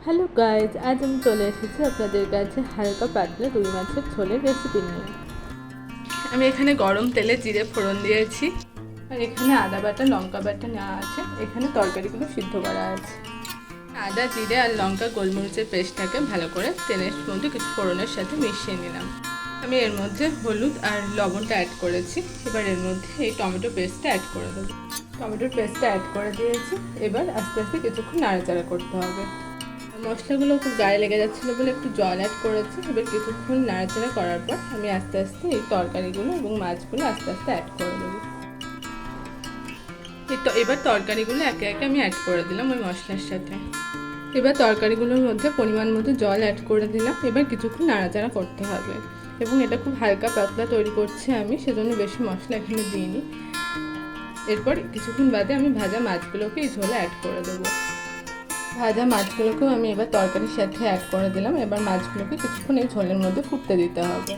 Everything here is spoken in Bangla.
হ্যালো গাইজ, আজ আমি চলে এসেছি আপনাদের কাছে হালকা পাতলা রুই মাছের ঝোলের রেসিপি নিয়ে। আমি এখানে গরম তেলে জিরে ফোড়ন দিয়েছি, আর এখানে আদা বাটা লঙ্কা বাটা নেওয়া আছে। এখানে তরকারিগুলো সিদ্ধ করা আছে। আদা জিরে আর লঙ্কা গোলমরিচের পেস্টটাকে ভালো করে তেলের মধ্যে কিছু ফোড়নের সাথে মিশিয়ে নিলাম। আমি এর মধ্যে হলুদ আর লবণটা অ্যাড করেছি। এবার এর মধ্যে এই টমেটো পেস্টটা অ্যাড করে দেবো। টমেটোর পেস্টটা অ্যাড করে দিয়েছি। এবার আস্তে আস্তে কিছুক্ষণ নাড়াচাড়া করতে হবে। মশলাগুলো খুব গায়ে লেগে যাচ্ছিলো বলে একটু জল অ্যাড করেছি। এবার কিছুক্ষণ নাড়াচাড়া করার পর আমি আস্তে আস্তে এই তরকারিগুলো এবং মাছগুলো আস্তে আস্তে অ্যাড করে দেবো। এবার তরকারিগুলো একে একে আমি অ্যাড করে দিলাম ওই মশলার সাথে। এবার তরকারিগুলোর মধ্যে পরিমাণ মতো জল অ্যাড করে দিলাম। এবার কিছুক্ষণ নাড়াচাড়া করতে হবে, এবং এটা খুব হালকা পাতলা তৈরি করছি আমি, সেজন্য বেশি মশলা এখানে দিইনি। এরপর কিছুক্ষণ বাদে আমি ভাজা মাছগুলোকে এই ঝোলে অ্যাড করে দেবো। ভাজা মাছগুলোকেও আমি এবার তরকারির সাথে অ্যাড করে দিলাম। এবার মাছগুলোকে কিছুক্ষণ এই ঝোলের মধ্যে ফুটতে দিতে হবে।